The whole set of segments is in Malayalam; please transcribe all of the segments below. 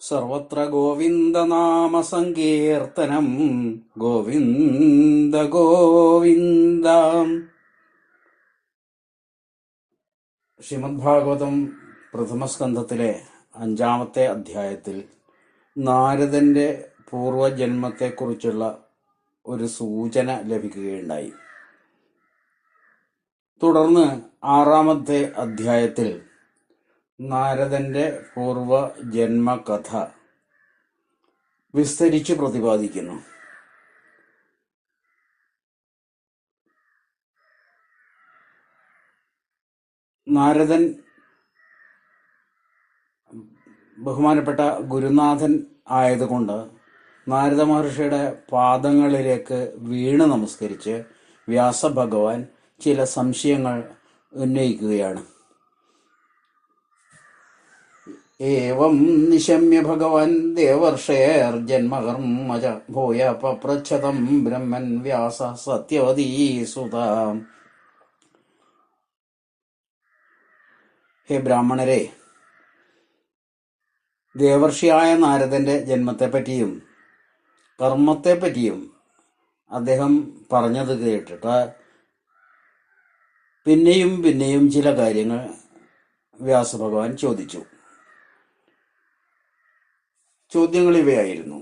സർവത്ര ഗോവിന്ദനാമസങ്കീർത്തനം. ഗോവിന്ദ ഗോവിന്ദ. ശ്രീമദ്ഭാഗവതം പ്രഥമസ്കന്ധത്തിലെ 5-ാമത്തെ അധ്യായത്തിൽ നാരദന്റെ പൂർവജന്മത്തെക്കുറിച്ചുള്ള ഒരു സൂചന ലഭിക്കുകയുണ്ടായി. തുടർന്ന് 6-ാമത്തെ അധ്യായത്തിൽ നാരദന്റെ പൂർവജന്മകഥ വിസ്തരിച്ച് പ്രതിപാദിക്കുന്നു. നാരദൻ ബഹുമാനപ്പെട്ട ഗുരുനാഥൻ ആയതുകൊണ്ട് നാരദ മഹർഷിയുടെ പാദങ്ങളിലേക്ക് വീണ് നമസ്കരിച്ച് വ്യാസഭഗവാൻ ചില സംശയങ്ങൾ ഉന്നയിക്കുകയാണ്. ഏവം നിശമ്യ ഭഗവാൻ ദേവർഷേർജന്മകർമ്മജ ഭൂയ പപ്രച്ഛതം ബ്രഹ്മൻ വ്യാസ സത്യവതീ സുത. ഹേ ബ്രാഹ്മണരെ, ദേവർഷിയായ നാരദന്റെ ജന്മത്തെപ്പറ്റിയും കർമ്മത്തെപ്പറ്റിയും അദ്ദേഹം പറഞ്ഞത് കേട്ടിട്ട് പിന്നെയും പിന്നെയും ചില കാര്യങ്ങൾ വ്യാസഭഗവാൻ ചോദിച്ചു. ചോദ്യങ്ങൾ ഇവയായിരുന്നു: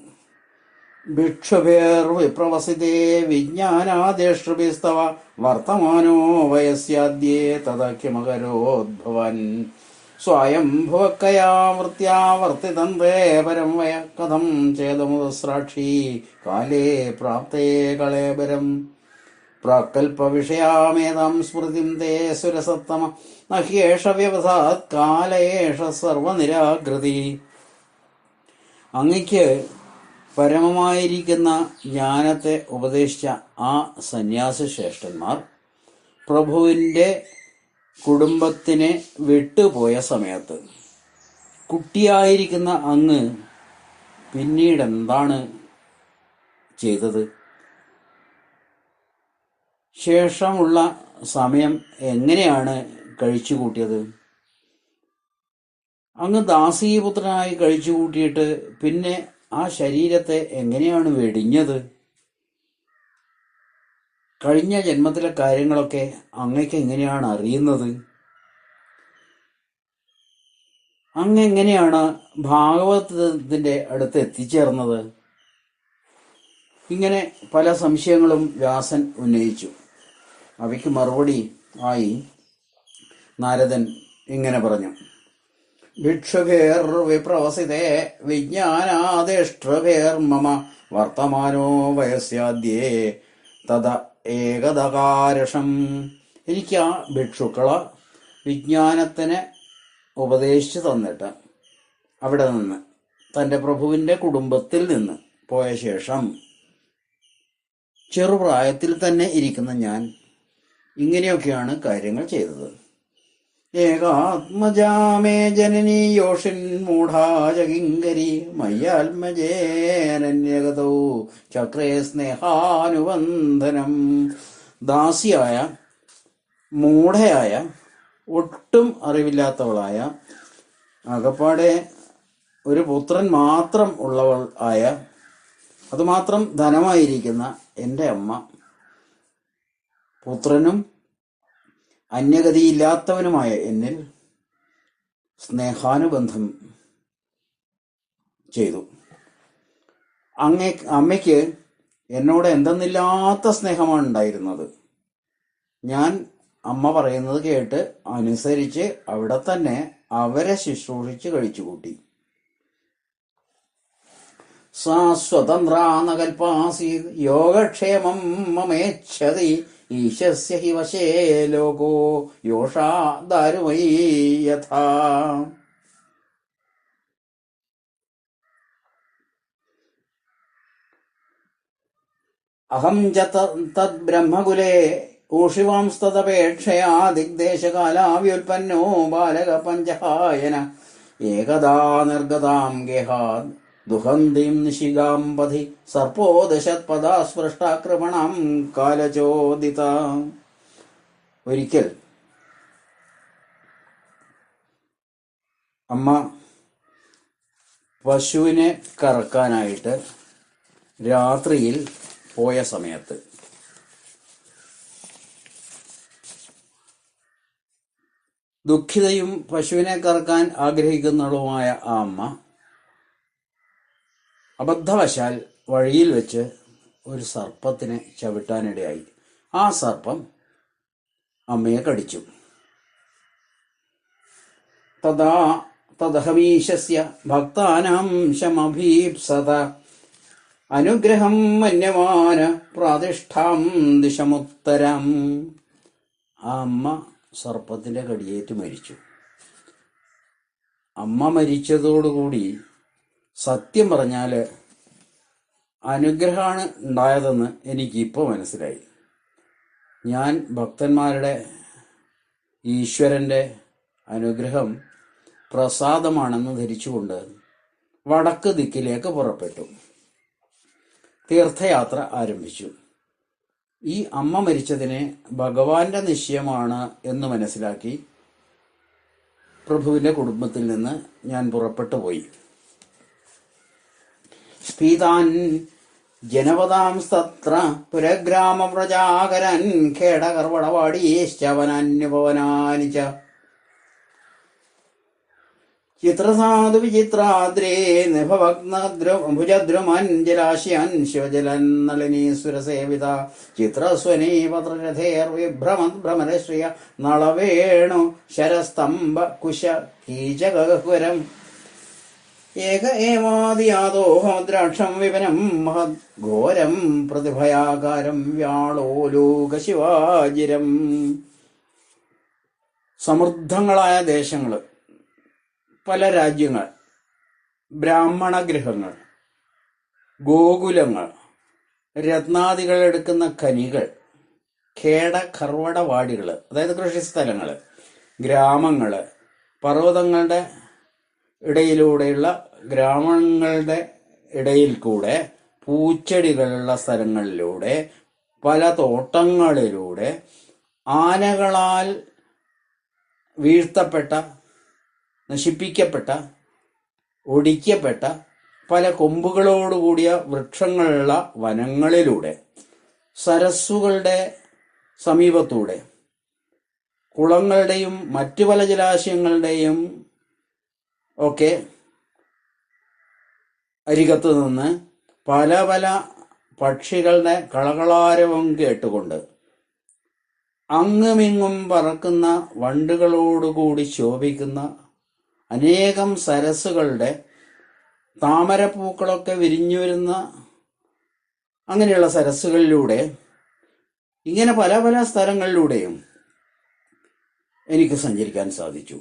ഭിക്ഷുഭേർ വിപ്രവസിതേ വിജ്ഞാനാദേഷ്ടുഭിസ്തവ വർത്തമാനോ വയസ്യാദ്യേ തദഖ്യമകരോദ്ഭവൻ സ്വയംഭുവക്കയാ വൃത്യാ വർത്തിതം തേ പരം വയ കഥം ചേതമുദസ്രാക്ഷി കാലേ പ്രാപ്തേ കളേബരം പ്രാകൽപവിഷയാമേതാം സ്മൃതിം തേ സുരസത്തമ നഹ്യേഷ വ്യവസാത് കാലയേഷ സർവനിരാകൃതി. അങ്ങയ്ക്ക് പരമമായിരിക്കുന്ന ജ്ഞാനത്തെ ഉപദേശിച്ച ആ സന്യാസി ശ്രേഷ്ഠന്മാർ പ്രഭുവിൻ്റെ കുടുംബത്തിനെ വിട്ടുപോയ സമയത്ത് കുട്ടിയായിരിക്കുന്ന അങ്ങ് പിന്നീട് എന്താണ് ചെയ്തത്? ശേഷമുള്ള സമയം എങ്ങനെയാണ് കഴിച്ചുകൂട്ടിയത്? അങ്ങ് ദാസീപുത്രനായി കഴിച്ചുകൂട്ടിയിട്ട് പിന്നെ ആ ശരീരത്തെ എങ്ങനെയാണ് വെടിഞ്ഞത്? കഴിഞ്ഞ ജന്മത്തിലെ കാര്യങ്ങളൊക്കെ അങ്ങയ്ക്ക് എങ്ങനെയാണ് അറിയുന്നത്? അങ്ങെങ്ങനെയാണ് ഭാഗവതത്തിന്റെ അടുത്ത് എത്തിച്ചേർന്നത്? ഇങ്ങനെ പല സംശയങ്ങളും വ്യാസൻ ഉന്നയിച്ചു. അവയ്ക്ക് മറുപടി ആയി നാരദൻ ഇങ്ങനെ പറഞ്ഞു: ഭിക്ഷുഭേർ വിപ്രവസിതേ വിജ്ഞാനാദേഷ്ട്രഭേർ മമ വർത്തമാനോ വയസ്യാദ്യേ തദ ഏകദകാരഷം. എനിക്ക് ആ ഭിക്ഷുക്കളെ വിജ്ഞാനത്തിന് ഉപദേശിച്ചു തന്നിട്ട് അവിടെ നിന്ന് തൻ്റെ പ്രഭുവിൻ്റെ കുടുംബത്തിൽ നിന്ന് പോയ ശേഷം ചെറുപ്രായത്തിൽ തന്നെ ഇരിക്കുന്ന ഞാൻ ഇങ്ങനെയൊക്കെയാണ് കാര്യങ്ങൾ ചെയ്തത്. ഏകാത്മജാമേ ജനനീ യോഷിൻ മൂഢാജകിങ്കരി മയ്യാത്മജേനന്യഗതൗ ചക്രേ സ്നേഹാനുബന്ധനം. ദാസിയായ, മൂഢയായ, ഒട്ടും അറിവില്ലാത്തവളായ, ആകപ്പാടെ ഒരു പുത്രൻ മാത്രം ഉള്ളവൾ ആയ, അതുമാത്രം ധനമായിരിക്കുന്ന എൻ്റെ അമ്മ പുത്രനും അന്യഗതിയില്ലാത്തവനുമായ എന്നിൽ സ്നേഹാനുബന്ധം ചെയ്തു. അമ്മയ്ക്ക് എന്നോട് എന്തെന്നില്ലാത്ത സ്നേഹമാണ് ഉണ്ടായിരുന്നത്. ഞാൻ അമ്മ പറയുന്നത് കേട്ട് അനുസരിച്ച് അവിടെ തന്നെ അവരെ ശുശ്രൂഷിച്ച് കഴിച്ചുകൂട്ടി. സാ സ്വതന്ത്രാനകൽപ്പാസീത് യോഗക്ഷേമം മമേച്ഛതി ഈശസ്യ ഹി വശേ ലോകോ യോഷാ ദാരുമയീ യഥാ. അഹം ച തദ്ബ്രഹ്മകുലേ ഊഷിവാംസ്തദപേക്ഷയാ ദിഗ്ദേശകാലാവ്യുൽപ്പന്നോ ബാലക പഞ്ചഹായന ഏകദാ നിർഗതാം ഗേഹാദ് ദുഹന്തീം നിശികാം പഥി സർപ്പോ ദശത്പദാ സ്പൃഷ്ടാക്രമണം കാലചോദിത. ഒരിക്കൽ അമ്മ പശുവിനെ കറക്കാനായിട്ട് രാത്രിയിൽ പോയ സമയത്ത് ദുഃഖിതയും പശുവിനെ കറക്കാൻ ആഗ്രഹിക്കുന്നവളുമായ ആ അമ്മ അബദ്ധവശാൽ വഴിയിൽ വെച്ച് ഒരു സർപ്പത്തിനെ ചവിട്ടാനിടയായി. ആ സർപ്പം അമ്മയെ കടിച്ചു. തഥാ തദഹമീശസ്യ ഭക്താനാം ശമഭീപ്സത അനുഗ്രഹം മന്യമാന പ്രാതിഷ്ഠാം ദിശമുത്തരം. ആ അമ്മ സർപ്പത്തിന്റെ കടിയേറ്റ് മരിച്ചു. അമ്മ മരിച്ചതോടുകൂടി സത്യം പറഞ്ഞാൽ അനുഗ്രഹമാണ് ഉണ്ടായതെന്ന് എനിക്കിപ്പോൾ മനസ്സിലായി. ഞാൻ ഭക്തന്മാരുടെ ഈശ്വരൻ്റെ അനുഗ്രഹം പ്രസാദമാണെന്ന് ധരിച്ചുകൊണ്ട് വടക്ക് ദിക്കിലേക്ക് പുറപ്പെട്ടു. തീർത്ഥയാത്ര ആരംഭിച്ചു. ഈ അമ്മ മരിച്ചതിനെ ഭഗവാന്റെ നിശ്ചയമാണ് എന്ന് മനസ്സിലാക്കി പ്രഭുവിൻ്റെ കുടുംബത്തിൽ നിന്ന് ഞാൻ പുറപ്പെട്ടു പോയി. സ്ഫീതാൻ ജനപദാംസ്തത്ര പുരഗ്രാമപ്രജാകരൻ ഖേടകർവടവാടീശ്ചവനാന്യുപവനാനി ച ചിത്രസാധു വിചിത്രാദ്രേ നിഭഭഗ്നഭുജദ്രുമൻ ജലാശയൻ ശിവജലൻ നളിനീശ്വര സേവിത ചിത്രസ്വനീ പത്രരഥേർവിഭ്രമദ്ഭ്രമരശ്രിയ നളവേണു ശരസ്തംഭ കുശ കീചകരം ഏക ഏവാദിയാദോഹദ്രാക്ഷം വിപനം മഹദ് ഘോരം പ്രതിഭയാകാരം വ്യാളോലോക ശിവാജിരം. സമൃദ്ധങ്ങളായ ദേശങ്ങൾ, പല രാജ്യങ്ങൾ, ബ്രാഹ്മണ ഗൃഹങ്ങൾ, ഗോകുലങ്ങൾ, രത്നാദികൾ എടുക്കുന്ന ഖനികൾ, ഖേടകർവടവാടികൾ അതായത് കൃഷിസ്ഥലങ്ങൾ, ഗ്രാമങ്ങൾ, പർവ്വതങ്ങളുടെ ഇടയിലൂടെയുള്ള ഗ്രാമങ്ങളുടെ ഇടയിൽ കൂടെ പൂച്ചെടികളുള്ള സ്ഥലങ്ങളിലൂടെ പല തോട്ടങ്ങളിലൂടെ ആനകളാൽ വീഴ്ത്തപ്പെട്ട, നശിപ്പിക്കപ്പെട്ട, ഒടിക്കപ്പെട്ട പല കൊമ്പുകളോടുകൂടിയ വൃക്ഷങ്ങളുള്ള വനങ്ങളിലൂടെ, സരസ്സുകളുടെ സമീപത്തൂടെ, കുളങ്ങളുടെയും മറ്റു പല ജലാശയങ്ങളുടെയും ഒക്കെ അരികത്ത് നിന്ന് പല പല പക്ഷികളുടെ കളകളാരവം കേട്ടുകൊണ്ട് അങ്ങുമിങ്ങും പറക്കുന്ന വണ്ടുകളോടുകൂടി ശോഭിക്കുന്ന അനേകം സരസ്സുകളുടെ താമരപ്പൂക്കളൊക്കെ വിരിഞ്ഞു വരുന്ന അങ്ങനെയുള്ള സരസ്സുകളിലൂടെ ഇങ്ങനെ പല പല സ്ഥലങ്ങളിലൂടെയും എനിക്ക് സഞ്ചരിക്കാൻ സാധിച്ചു,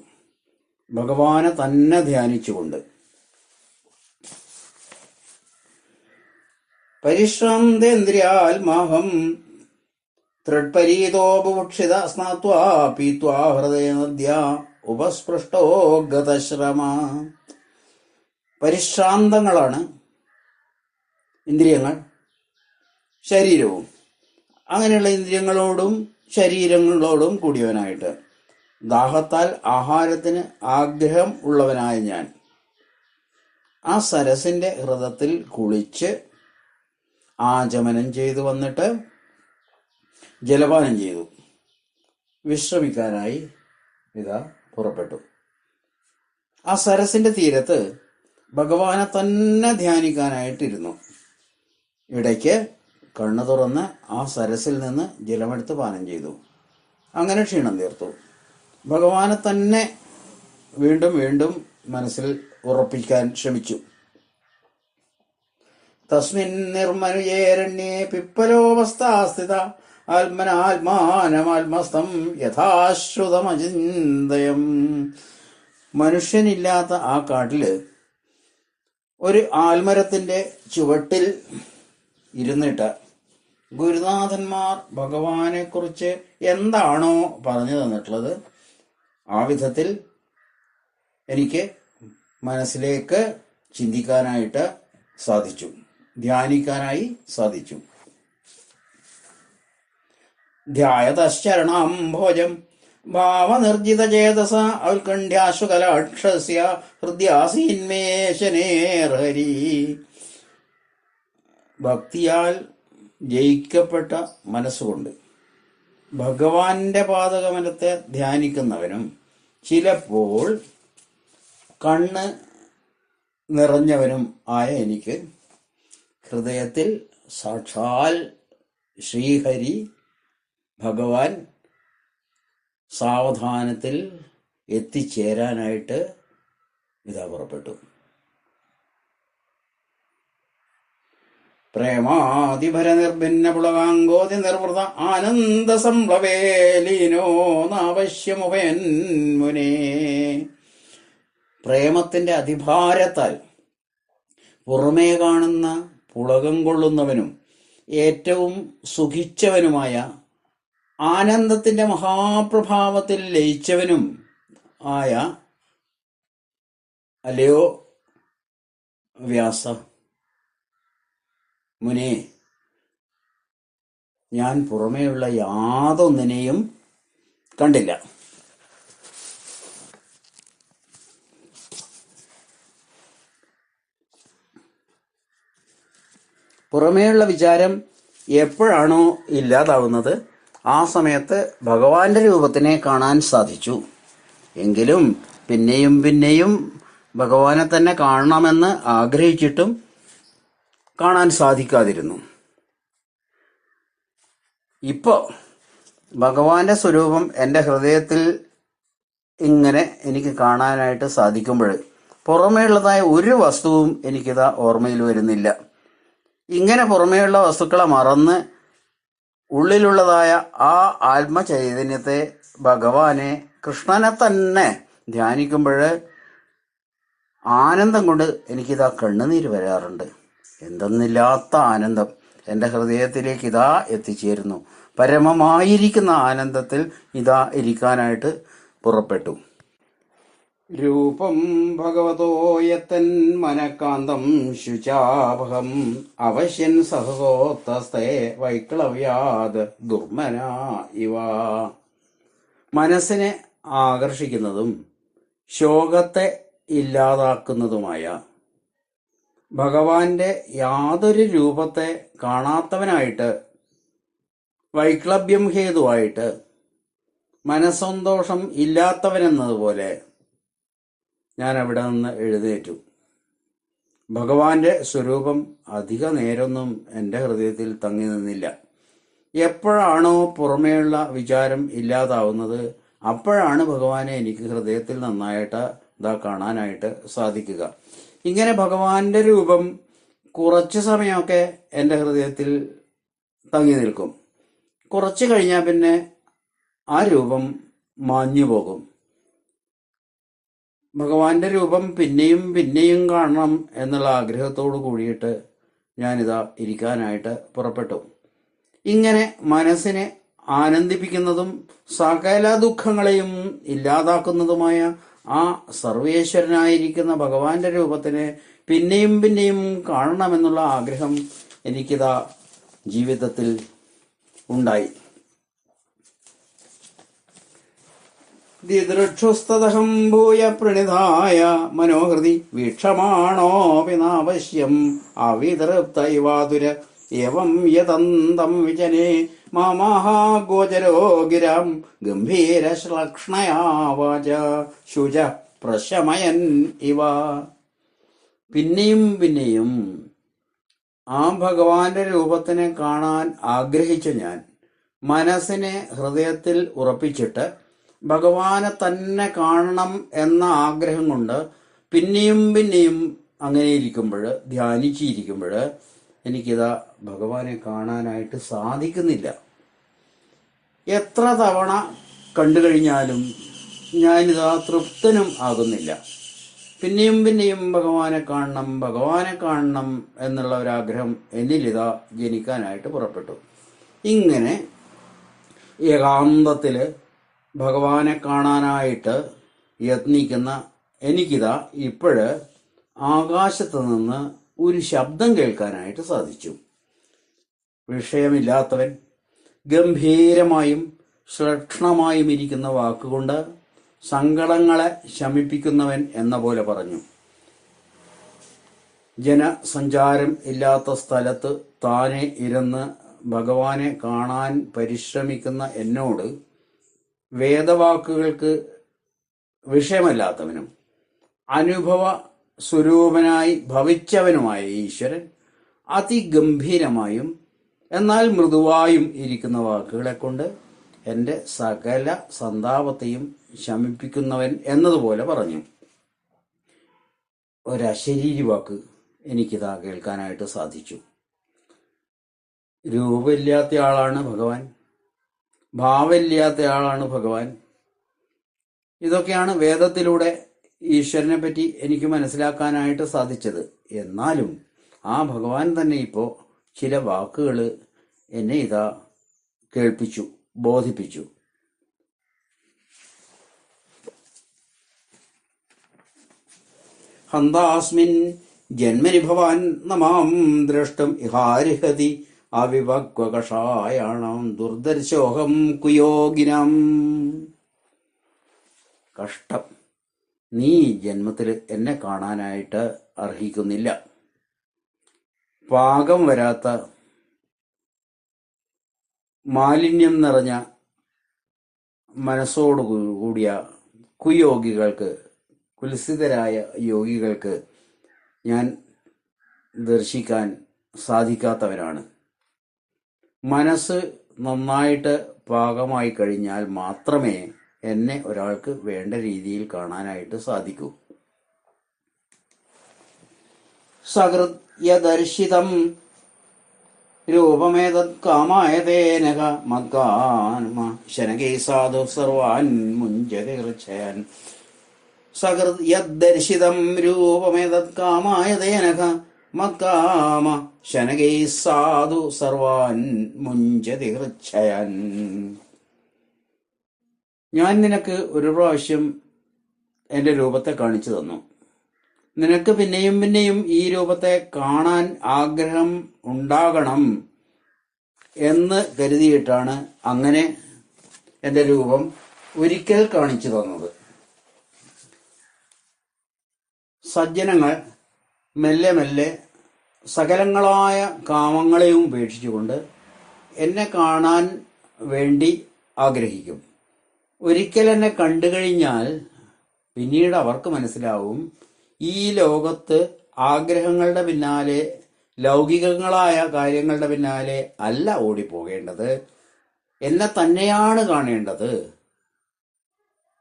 ഭഗവാനെ തന്നെ ധ്യാനിച്ചുകൊണ്ട്. പരിശ്രാന്തേന്ദ്രിയാത്മാഹം തൃഡ്പരീതോപുക്ഷിത സ്നാത്വാ പീത്വാ ഹൃദയ നദ്യ ഉപസ്പൃഷ്ടോ ഗതശ്രമ. പരിശ്രാന്തങ്ങളാണ് ഇന്ദ്രിയങ്ങൾ, ശരീരവും. അങ്ങനെയുള്ള ഇന്ദ്രിയങ്ങളോടും ശരീരങ്ങളോടും കൂടിയവനായിട്ട് ദാഹത്താൽ ആഹാരത്തിന് ആഗ്രഹം ഉള്ളവനായ ഞാൻ ആ സരസിന്റെ ഹൃദയത്തിൽ കുളിച്ച് ആചമനം ചെയ്തു വന്നിട്ട് ജലപാനം ചെയ്തു വിശ്രമിക്കാനായി ഇതാ പുറപ്പെട്ടു. ആ സരസിന്റെ തീരത്ത് ഭഗവാനെ തന്നെ ധ്യാനിക്കാനായിട്ടിരുന്നു. ഇടയ്ക്ക് കണ്ണു തുറന്ന് ആ സരസിൽ നിന്ന് ജലമെടുത്ത് പാനം ചെയ്തു. അങ്ങനെ ക്ഷീണം തീർത്തു. ഭഗവാനെ തന്നെ വീണ്ടും വീണ്ടും മനസ്സിൽ ഉറപ്പിക്കാൻ ശ്രമിച്ചു. തസ്മിൻ നിർമ്മനുജേരണ്യേ പിപ്പലോവസ്ഥാസ്ഥിത ആത്മനാത്മാനമാത്മസ്ഥം യഥാശ്രുതമചിന്തയം. മനുഷ്യനില്ലാത്ത ആ കാട്ടില് ഒരു ആൽമരത്തിന്റെ ചുവട്ടിൽ ഇരുന്നിട്ട് ഗുരുനാഥന്മാർ ഭഗവാനെ കുറിച്ച് എന്താണോ പറഞ്ഞു തന്നിട്ടുള്ളത് ആ വിധത്തിൽ എനിക്ക് മനസ്സിലേക്ക് ചിന്തിക്കാനായിട്ട് സാധിച്ചു, ധ്യാനിക്കാനായി സാധിച്ചു. ധ്യായതശ്ചരണാംഭോജം ഭാവനിർജിത ചേതസ ഔത്കണ്ഠ്യാശുകലാക്ഷസ്യ ഹൃദ്യാസീന്മേശനേർഹരി. ഭക്തിയാൽ ജയിക്കപ്പെട്ട മനസ്സുകൊണ്ട് ഭഗവാന്റെ പാദകമലത്തെ ധ്യാനിക്കുന്നവനും ചിലപ്പോൾ കണ്ണ് നിറഞ്ഞവനും ആയ എനിക്ക് ഹൃദയത്തിൽ സാക്ഷാൽ ശ്രീഹരി ഭഗവാൻ സാവധാനത്തിൽ എത്തിച്ചേരാനായിട്ട് ഇതാ പുറപ്പെട്ടു. പ്രേമാതിഭര നിർഭിന്ന പുളകാങ്കോതി നിർവൃത ആനന്ദ സംപ്ലവേലീനോ നാവശ്യമുപയൻ മുനേ. പ്രേമത്തിന്റെ അതിഭാരത്താൽ പുറമേ കാണുന്ന പുളകം കൊള്ളുന്നവനും ഏറ്റവും സുഖിച്ചവനുമായ ആനന്ദത്തിന്റെ മഹാപ്രഭാവത്തിൽ ലയിച്ചവനും ആയ അല്ലയോ വ്യാസ മുനെ, ഞാൻ പുറമേയുള്ള യാതൊന്നിനെയും കണ്ടില്ല. പുറമേയുള്ള വിചാരം എപ്പോഴാണോ ഇല്ലാതാവുന്നത് ആ സമയത്ത് ഭഗവാന്റെ രൂപത്തിനെ കാണാൻ സാധിച്ചു. എങ്കിലും പിന്നെയും പിന്നെയും ഭഗവാനെ തന്നെ കാണണമെന്ന് ആഗ്രഹിച്ചിട്ടും കാണാൻ സാധിക്കാതിരുന്നു. ഇപ്പോൾ ഭഗവാന്റെ സ്വരൂപം എൻ്റെ ഹൃദയത്തിൽ ഇങ്ങനെ എനിക്ക് കാണാനായിട്ട് സാധിക്കുമ്പോൾ പുറമേയുള്ളതായ ഒരു വസ്തുവും എനിക്കിതാ ഓർമ്മയിൽ വരുന്നില്ല. ഇങ്ങനെ പുറമേയുള്ള വസ്തുക്കളെ മറന്ന് ഉള്ളിലുള്ളതായ ആ ആത്മചൈതന്യത്തെ, ഭഗവാനെ, കൃഷ്ണനെ തന്നെ ധ്യാനിക്കുമ്പോൾ ആനന്ദം കൊണ്ട് എനിക്കിതാ കണ്ണുനീര് വരാറുണ്ട്. എന്തെന്നില്ലാത്ത ആനന്ദം എൻ്റെ ഹൃദയത്തിലേക്ക് ഇതാ എത്തിച്ചേരുന്നു. പരമമായിരിക്കുന്ന ആനന്ദത്തിൽ ഇതാ ഇരിക്കാനായിട്ട് പുറപ്പെട്ടു. രൂപം ഭഗവതോ യത്തൻ മനഃകാന്തം ശുചാപഹം അവശ്യൻ സഹോത്തസ്തേ വൈക്ലവ്യാത് ദുർമന ഇവ. മനസ്സിനെ ആകർഷിക്കുന്നതും ശോകത്തെ ഇല്ലാതാക്കുന്നതുമായ ഭഗവാന്റെ യാതൊരു രൂപത്തെ കാണാത്തവനായിട്ട്, വൈക്ലഭ്യം ഹേതുവായിട്ട്, മനസ്സന്തോഷം ഇല്ലാത്തവനെന്നതുപോലെ ഞാൻ അവിടെ നിന്ന് എഴുന്നേറ്റു. ഭഗവാന്റെ സ്വരൂപം അധിക നേരമൊന്നും എൻ്റെ ഹൃദയത്തിൽ തങ്ങി നിന്നില്ല. എപ്പോഴാണോ പുറമേയുള്ള വിചാരം ഇല്ലാതാവുന്നത് അപ്പോഴാണ് ഭഗവാനെ എനിക്ക് ഹൃദയത്തിൽ നന്നായിട്ട് ഇതാ കാണാനായിട്ട് സാധിക്കുക. ഇങ്ങനെ ഭഗവാന്റെ രൂപം കുറച്ച് സമയമൊക്കെ എൻ്റെ ഹൃദയത്തിൽ തങ്ങി നിൽക്കും. കുറച്ച് കഴിഞ്ഞാൽ പിന്നെ ആ രൂപം മാഞ്ഞു പോകും. ഭഗവാന്റെ രൂപം പിന്നെയും പിന്നെയും കാണണം എന്നുള്ള ആഗ്രഹത്തോടു കൂടിയിട്ട് ഞാനിതാ ഇരിക്കാനായിട്ട് പുറപ്പെട്ടു. ഇങ്ങനെ മനസ്സിനെ ആനന്ദിപ്പിക്കുന്നതും സകല ദുഃഖങ്ങളെയും ഇല്ലാതാക്കുന്നതുമായ ആ സർവേശ്വരനായിരിക്കുന്ന ഭഗവാന്റെ രൂപത്തിനെ പിന്നെയും പിന്നെയും കാണണമെന്നുള്ള ആഗ്രഹം എനിക്കിതാ ജീവിതത്തിൽ ഉണ്ടായി. ദിദൃക്ഷുസ്തതഹം ഭൂയ പ്രണിധായ മനോഹൃതി വീക്ഷമാണോപി നാവശ്യം അവിതൃപ്ത ഇവാതുര ഏവം യതന്തം വിജനേ മാമാഹാഗോചരോ ഗിരാം ഗംഭീരശ്ലക്ഷ്ണയാ വാച ശുച പ്രശമയൻ ഇവ. പിന്നെയും പിന്നെയും ആ ഭഗവാന്റെ രൂപത്തിനെ കാണാൻ ആഗ്രഹിച്ച ഞാൻ മനസ്സിനെ ഹൃദയത്തിൽ ഉറപ്പിച്ചിട്ട് ഭഗവാനെ തന്നെ കാണണം എന്ന ആഗ്രഹം കൊണ്ട് പിന്നെയും പിന്നെയും അങ്ങനെ ഇരിക്കുമ്പോൾ, ധ്യാനിച്ചിരിക്കുമ്പോൾ എനിക്കിതാ ഭഗവാനെ കാണാനായിട്ട് സാധിക്കുന്നില്ല. എത്ര തവണ കണ്ടു കഴിഞ്ഞാലും ഞാനിതാ തൃപ്തനും ആകുന്നില്ല. പിന്നെയും പിന്നെയും ഭഗവാനെ കാണണം എന്നുള്ള ഒരാഗ്രഹം എന്നിലിതാ ജനിക്കാനായിട്ട് പുറപ്പെട്ടു. ഇങ്ങനെ ഏകാന്തത്തിൽ ഭഗവാനെ കാണാനായിട്ട് യത്നിക്കുന്ന എനിക്കിതാ ഇപ്പോഴ് ആകാശത്ത് നിന്ന് ഒരു ശബ്ദം കേൾക്കാനായിട്ട് സാധിച്ചു. വിഷയമില്ലാത്തവൻ, ഗംഭീരമായും ശ്ലക്ഷണമായും ഇരിക്കുന്ന വാക്കുകൊണ്ട് സങ്കടങ്ങളെ ശമിപ്പിക്കുന്നവൻ എന്ന പോലെ പറഞ്ഞു. ജനസഞ്ചാരം ഇല്ലാത്ത സ്ഥലത്ത് താനെ ഇരുന്ന് ഭഗവാനെ കാണാൻ പരിശ്രമിക്കുന്ന എന്നോട് വേദവാക്കുകൾക്ക് വിഷയമല്ലാത്തവനും അനുഭവ സ്വരൂപനായി ഭവിച്ചവനുമായ ഈശ്വരൻ അതിഗംഭീരമായും എന്നാൽ മൃദുവായും ഇരിക്കുന്ന വാക്കുകളെ കൊണ്ട് എൻ്റെ സകല സന്താപത്തെയും ശമിപ്പിക്കുന്നവൻ എന്നതുപോലെ പറഞ്ഞു. ഒരശരീരി വാക്ക് എനിക്കിതാ കേൾക്കാനായിട്ട് സാധിച്ചു. രൂപമില്ലാത്ത ആളാണ് ഭഗവാൻ, ഭാവമില്ലാത്ത ആളാണ് ഭഗവാൻ. ഇതൊക്കെയാണ് വേദത്തിലൂടെ ഈശ്വരനെ പറ്റി എനിക്ക് മനസ്സിലാക്കാനായിട്ട് സാധിച്ചത്. എന്നാലും ആ ഭഗവാൻ തന്നെ ഇപ്പോൾ ചില വാക്കുകൾ എന്നെ ഇതാ കേൾപ്പിച്ചു, ബോധിപ്പിച്ചു. ഹന്താസ്മിൻ ജന്മനി ഭവാൻ നമാം ദ്രഷ്ടും ഇഹാരിഹതി അവിവക്വകഷായാണം ദുർദർശോഹം കുയോഗിനം. കഷ്ടം, നീ ജന്മത്തിൽ എന്നെ കാണാനായിട്ട് അർഹിക്കുന്നില്ല. പാകം വരാത്ത മാലിന്യം നിറഞ്ഞ മനസ്സോടുകൂടിയ കുയോഗികൾക്ക്, കുൽസിതരായ യോഗികൾക്ക് ഞാൻ ദർശിക്കാൻ സാധിക്കാത്തവരാണ്. മനസ്സ് നന്നായിട്ട് പാകമായി കഴിഞ്ഞാൽ മാത്രമേ എന്നെ ഒരാൾക്ക് വേണ്ട രീതിയിൽ കാണാനായിട്ട് സാധിക്കൂ. സകൃത് യദർശിതം രൂപമേതത് കാമായതേനക മദ്ഗാൻമ ശനകൈ സാധു സർവാൻ മുഞ്ചതി ഹൃച്ഛയൻ. സകൃത് യദ്ദർശിതം രൂപമേതത് കാമായതേനക മദ്കാമ ശനകൈ സാധു സർവാൻ മുഞ്ചതി ഹൃച്ഛയൻ. ഞാൻ നിനക്ക് ഒരു പ്രാവശ്യം എൻ്റെ രൂപത്തെ കാണിച്ചു തന്നു. നിനക്ക് പിന്നെയും പിന്നെയും ഈ രൂപത്തെ കാണാൻ ആഗ്രഹം ഉണ്ടാകണം എന്ന് കരുതിയിട്ടാണ് അങ്ങനെ എൻ്റെ രൂപം ഒരിക്കൽ കാണിച്ചു തന്നത്. സജ്ജനങ്ങൾ മെല്ലെ മെല്ലെ സകലങ്ങളായ കാമങ്ങളെയും ഉപേക്ഷിച്ചുകൊണ്ട് എന്നെ കാണാൻ വേണ്ടി ആഗ്രഹിക്കും. ഒരിക്കൽ എന്നെ കണ്ടു കഴിഞ്ഞാൽ പിന്നീട് അവർക്ക് മനസ്സിലാവും ഈ ലോകത്ത് ആഗ്രഹങ്ങളുടെ പിന്നാലെ, ലൗകികങ്ങളായ കാര്യങ്ങളുടെ പിന്നാലെ അല്ല ഓടിപ്പോകേണ്ടത്, എന്നെ തന്നെയാണ് കാണേണ്ടത്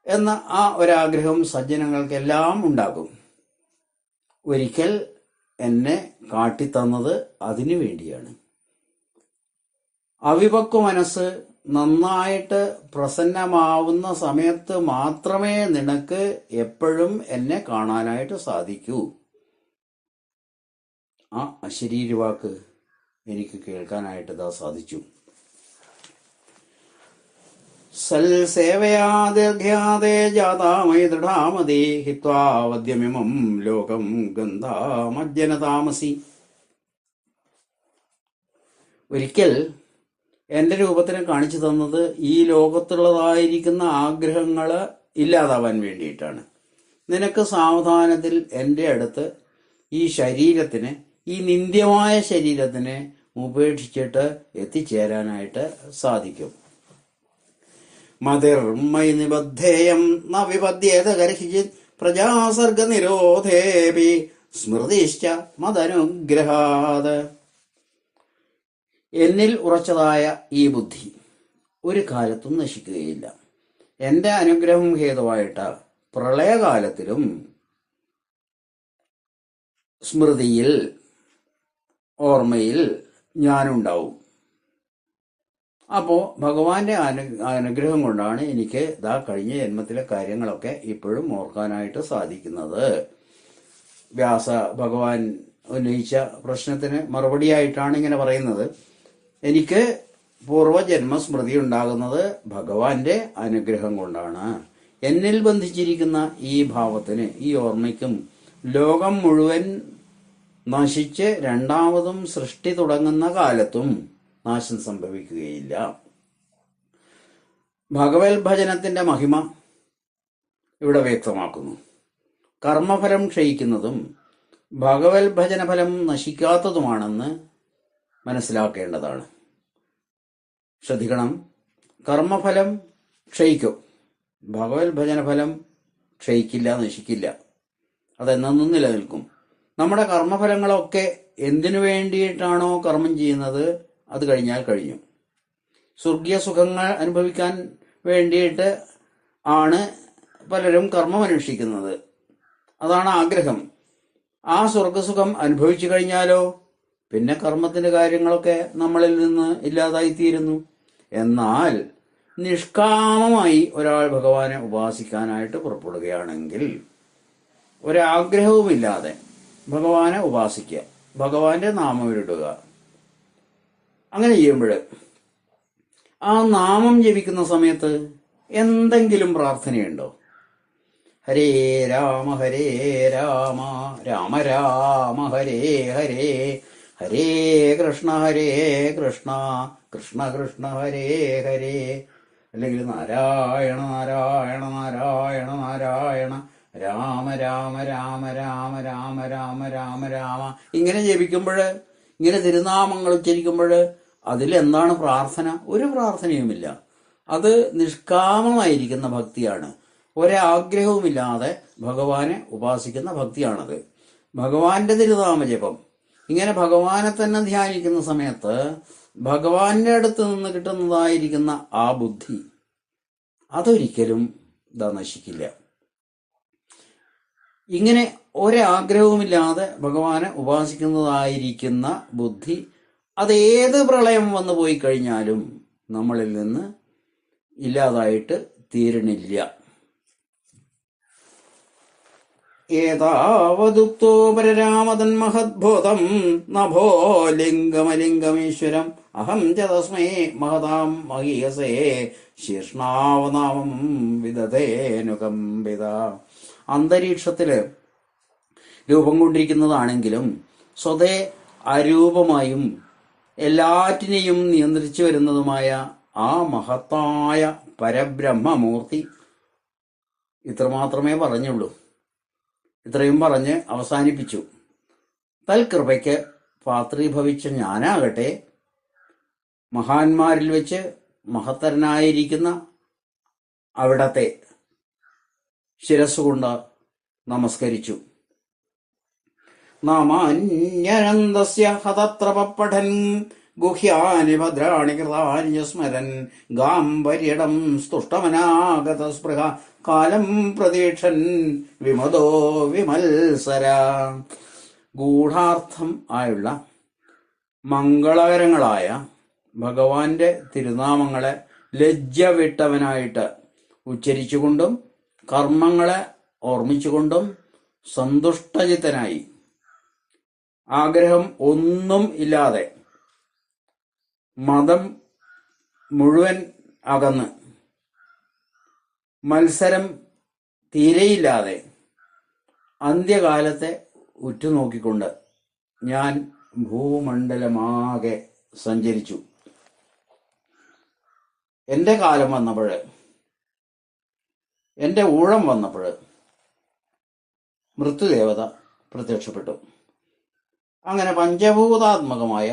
എന്ന ആ ഒരാഗ്രഹം സജ്ജനങ്ങൾക്കെല്ലാം ഉണ്ടാകും. ഒരിക്കൽ എന്നെ കാട്ടിത്തന്നത് അതിനു വേണ്ടിയാണ്. അവിപക്വ മനസ്സ് നന്നായിട്ട് പ്രസന്നമാവുന്ന സമയത്ത് മാത്രമേ നിനക്ക് എപ്പോഴും എന്നെ കാണാനായിട്ട് സാധിക്കൂ. ആ അശരീരി വാക്ക് എനിക്ക് കേൾക്കാനായിട്ട് ഇതാ സാധിച്ചു. സൽ സേവയാ ദീർഘ്യാദേ ജാതാമൈ ദൃഢാമതി ഹിത്വാവദ്യമിമം ലോകം ഗന്ധാമജ്ജനതാമസി. ഒരിക്കൽ എൻ്റെ രൂപത്തിനെ കാണിച്ചു തന്നത് ഈ ലോകത്തുള്ളതായിരിക്കുന്ന ആഗ്രഹങ്ങൾ ഇല്ലാതാവാൻ വേണ്ടിയിട്ടാണ്. നിനക്ക് സാവധാനത്തിൽ എൻ്റെ അടുത്ത് ഈ ശരീരത്തിനെ, ഈ നിന്ദ്യമായ ശരീരത്തിനെ ഉപേക്ഷിച്ചിട്ട് എത്തിച്ചേരാനായിട്ട് സാധിക്കും. മതിർമൈ നിബദ്ധേയം ന വിപദ്യേത കർഹിചിത് പ്രജാസർഗ നിരോധേപി സ്മൃതിശ്ച മദനുഗ്രഹാത്. എന്നിൽ ഉറച്ചതായ ഈ ബുദ്ധി ഒരു കാലത്തും നശിക്കുകയില്ല. എൻ്റെ അനുഗ്രഹം ഹേതുവായിട്ട് പ്രളയകാലത്തിലും സ്മൃതിയിൽ, ഓർമ്മയിൽ ഞാനുണ്ടാവും. അപ്പോൾ ഭഗവാന്റെ അനുഗ്രഹം കൊണ്ടാണ് എനിക്ക് കഴിഞ്ഞ ജന്മത്തിലെ കാര്യങ്ങളൊക്കെ ഇപ്പോഴും ഓർക്കാനായിട്ട് സാധിക്കുന്നത്. വ്യാസ ഭഗവാൻ ഉന്നയിച്ച പ്രശ്നത്തിന് മറുപടിയായിട്ടാണ് ഇങ്ങനെ പറയുന്നത്. എനിക്ക് പൂർവജന്മസ്മൃതി ഉണ്ടാകുന്നത് ഭഗവാന്റെ അനുഗ്രഹം കൊണ്ടാണ്. എന്നിൽ ബന്ധിച്ചിരിക്കുന്ന ഈ ഭാവത്തിന്, ഈ ഓർമ്മയ്ക്കും ലോകം മുഴുവൻ നശിച്ച് രണ്ടാമതും സൃഷ്ടി തുടങ്ങുന്ന കാലത്തും നാശം സംഭവിക്കുകയില്ല. ഭഗവത് ഭജനത്തിന്റെ മഹിമ ഇവിടെ വ്യക്തമാക്കുന്നു. കർമ്മഫലം ക്ഷയിക്കുന്നതും ഭഗവത് ഭജനഫലം നശിക്കാത്തതുമാണെന്ന് മനസ്സിലാക്കേണ്ടതാണ്. ശ്രദ്ധിക്കണം, കർമ്മഫലം ക്ഷയിക്കും, ഭഗവത് ഭജനഫലം ക്ഷയിക്കില്ല, നശിക്കില്ല. അതെന്നും നിലനിൽക്കും. നമ്മുടെ കർമ്മഫലങ്ങളൊക്കെ എന്തിനു വേണ്ടിയിട്ടാണോ കർമ്മം ചെയ്യുന്നത് അത് കഴിഞ്ഞാൽ കഴിഞ്ഞു. സ്വർഗീയ സുഖങ്ങൾ അനുഭവിക്കാൻ വേണ്ടിയിട്ട് ആണ് പലരും കർമ്മം അനുഷ്ഠിക്കുന്നത്. അതാണ് ആഗ്രഹം. ആ സ്വർഗസുഖം അനുഭവിച്ചു കഴിഞ്ഞാലോ പിന്നെ കർമ്മത്തിന്റെ കാര്യങ്ങളൊക്കെ നമ്മളിൽ നിന്ന് ഇല്ലാതായിത്തീരുന്നു. എന്നാൽ നിഷ്കാമമായി ഒരാൾ ഭഗവാനെ ഉപാസിക്കാനായിട്ട് പുറപ്പെടുകയാണെങ്കിൽ ഒരാഗ്രഹവുമില്ലാതെ ഭഗവാനെ ഉപാസിക്കുക, ഭഗവാന്റെ നാമം ഉരുടുക. അങ്ങനെ ചെയ്യുമ്പോൾ ആ നാമം ജപിക്കുന്ന സമയത്ത് എന്തെങ്കിലും പ്രാർത്ഥനയുണ്ടോ? ഹരേ രാമ രാമ രാമ ഹരേ ഹരേ, ഹരേ കൃഷ്ണ കൃഷ്ണ കൃഷ്ണ ഹരേ ഹരേ, അല്ലെങ്കിൽ നാരായണ നാരായണ നാരായണ നാരായണ രാമ രാമ രാമ രാമ രാമ രാമ രാമ രാമ. ഇങ്ങനെ ജപിക്കുമ്പോൾ, ഇങ്ങനെ തിരുനാമങ്ങൾ ഉച്ചരിക്കുമ്പോൾ അതിലെന്താണ് പ്രാർത്ഥന? ഒരു പ്രാർത്ഥനയുമില്ല. അത് നിഷ്കാമമായിരിക്കുന്ന ഭക്തിയാണ്. ഒരാഗ്രഹവുമില്ലാതെ ഭഗവാനെ ഉപാസിക്കുന്ന ഭക്തിയാണത്. ഭഗവാന്റെ തിരുനാമജപം. ഇങ്ങനെ ഭഗവാനെ തന്നെ ധ്യാനിക്കുന്ന സമയത്ത് ഭഗവാന്റെ അടുത്ത് നിന്ന് കിട്ടുന്നതായിരിക്കുന്ന ആ ബുദ്ധി അതൊരിക്കലും നശിക്കില്ല. ഇങ്ങനെ ഒരാഗ്രഹവുമില്ലാതെ ഭഗവാനെ ഉപാസിക്കുന്നതായിരിക്കുന്ന ബുദ്ധി അതേത് പ്രളയം വന്നു പോയി കഴിഞ്ഞാലും നമ്മളിൽ നിന്ന് ഇല്ലാതായിട്ട് തീരണില്ല. ഏതാവതുക്തോ പരരാമതൻ മഹദ്ഭൂതം നഭോ ലിംഗമലിംഗമീശ്വരം അഹം ച തസ്മൈ മഹതാം മഹീയസേ ശീർഷ്ണാവനാമം വിദധേനുകമ്പിത. അന്തരീക്ഷത്തില് രൂപം കൊണ്ടിരിക്കുന്നതാണെങ്കിലും സ്വതേ അരൂപമായും എല്ലാറ്റിനെയും നിയന്ത്രിച്ചു വരുന്നതുമായ ആ മഹത്തായ പരബ്രഹ്മമൂർത്തി. ഇത്രമാത്രമേ പറഞ്ഞുള്ളൂ. ഇത്രയും പറഞ്ഞ് അവസാനിപ്പിച്ചു. തൽകൃപയ്ക്ക് പാത്രീഭവിച്ച ഞാനാകട്ടെ മഹാന്മാരിൽ വെച്ച് മഹത്തരനായിരിക്കുന്ന അവിടത്തെ ശിരസ്സുകൊണ്ട് നമസ്കരിച്ചു. നാമാന്യനന്ദസ്യ ഹതത്ര പപ്പഠൻ ഗുഹ്യാനി ഭദ്രാണി കൃതാനി സ്മരൻ ഗാംഭര്യടം സ്തുഷ്ടമനാഗത സ്പൃഹ കാലം പ്രതീക്ഷൻ വിമതോ വിമത്സര. ഗൂഢാർത്ഥം ആയുള്ള മംഗളകരങ്ങളായ ഭഗവാന്റെ തിരുനാമങ്ങളെ ലജ്ജ വിട്ടവനായിട്ട് ഉച്ചരിച്ചുകൊണ്ടും കർമ്മങ്ങളെ ഓർമ്മിച്ചുകൊണ്ടും സന്തുഷ്ടചിത്തനായി ആഗ്രഹം ഒന്നും ഇല്ലാതെ മതം മുഴുവൻ അകന്ന് മത്സരം തീരെയില്ലാതെ അന്ത്യകാലത്തെ ഉറ്റുനോക്കിക്കൊണ്ട് ഞാൻ ഭൂമണ്ഡലമാകെ സഞ്ചരിച്ചു. എൻ്റെ കാലം വന്നപ്പോൾ, എൻ്റെ ഊഴം വന്നപ്പോൾ മൃത്യുദേവത പ്രത്യക്ഷപ്പെട്ടു. അങ്ങനെ പഞ്ചഭൂതാത്മകമായ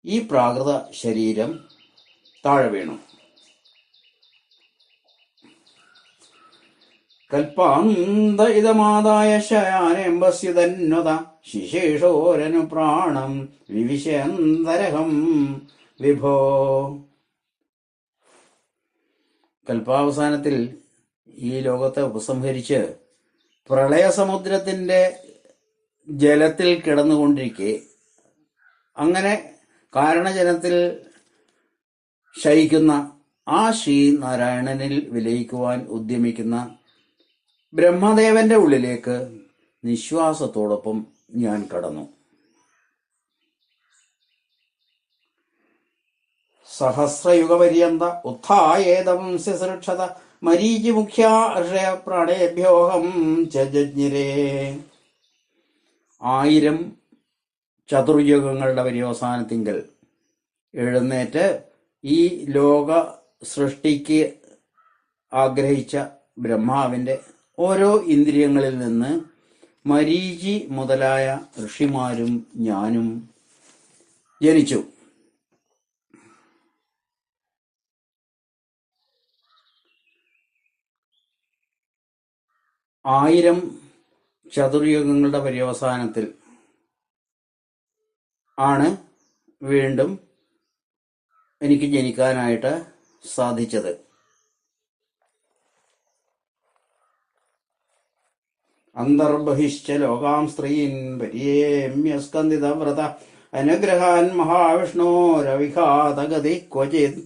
ഈ പ്രാകൃത ശരീരം താഴെ വീണു. കൽപ്പാന്ത ഇതമാദായ ശയാനെമ്പസ്യുതന്വത ശിശേഷോരനു പ്രാണം വിവിശന്തരഹം വിഭോ. കൽപ്പാവസാനത്തിൽ ഈ ലോകത്തെ ഉപസംഹരിച്ച് പ്രളയസമുദ്രത്തിന്റെ ജലത്തിൽ കിടന്നുകൊണ്ടിരിക്കെ, അങ്ങനെ കാരണജലത്തിൽ ശയിക്കുന്ന ആ ശ്രീനാരായണനിൽ വിലയിക്കുവാൻ ഉദ്യമിക്കുന്ന ബ്രഹ്മദേവന്റെ ഉള്ളിലേക്ക് നിശ്വാസത്തോടൊപ്പം ഞാൻ കടന്നു. സഹസ്രയുഗപര്യന്ത ഉത്ഥായേതംസ്യസൃക്ഷത മരീചി മുഖ്യ ഋഷയ പ്രാണേഭ്യോഹം ചജ്ഞിരേ. 1000 ചതുർയുഗങ്ങളുടെ പര്യവസാനത്തിങ്കൽ എഴുന്നേറ്റ് ഈ ലോക സൃഷ്ടിക്ക് ആഗ്രഹിച്ച ബ്രഹ്മാവിന്റെ ഓരോ ഇന്ദ്രിയങ്ങളിൽ നിന്ന് മരീചി മുതലായ ഋഷിമാരും ഞാനും ജനിച്ചു. ആയിരം ചതുർയുഗങ്ങളുടെ പര്യവസാനത്തിൽ ആണ് വീണ്ടും എനിക്ക് ജനിക്കാനായിട്ട് സാധിച്ചത്. അന്തർബഹിശ്ച ലോകാം സ്ത്രീൻ പരിയേമ്യസ്കന്ദിത വ്രത അനുഗ്രഹാൻ മഹാവിഷ്ണോരവിഘാതഗതി ക്വചിത്.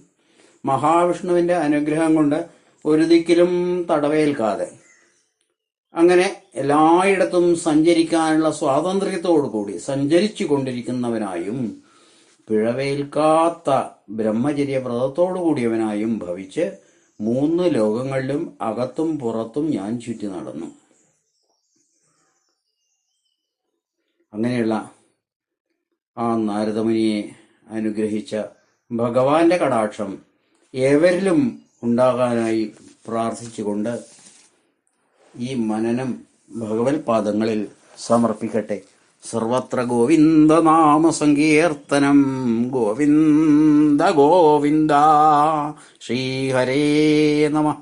മഹാവിഷ്ണുവിന്റെ അനുഗ്രഹം കൊണ്ട് ഒരു ദിക്കിലും തടവേൽക്കാതെ അങ്ങനെ എല്ലായിടത്തും സഞ്ചരിക്കാനുള്ള സ്വാതന്ത്ര്യത്തോടു കൂടി സഞ്ചരിച്ചു കൊണ്ടിരിക്കുന്നവനായും പിഴവേൽക്കാത്ത ബ്രഹ്മചര്യ വ്രതത്തോടു കൂടിയവനായും ഭവിച്ച് 3 ലോകങ്ങളിലും അകത്തും പുറത്തും ഞാൻ ചുറ്റി നടന്നു. അങ്ങനെയുള്ള ആ നാരദമുനിയെ അനുഗ്രഹിച്ച ഭഗവാന്റെ കടാക്ഷം ഏവരിലും ഉണ്ടാകാനായി പ്രാർത്ഥിച്ചുകൊണ്ട് ഈ മനനം ഭഗവത് പാദങ്ങളിൽ സമർപ്പിക്കട്ടെ. സർവത്ര ഗോവിന്ദനാമ സങ്കീർത്തനം. ഗോവിന്ദ ഗോവിന്ദ. ശ്രീഹരേ നമഃ.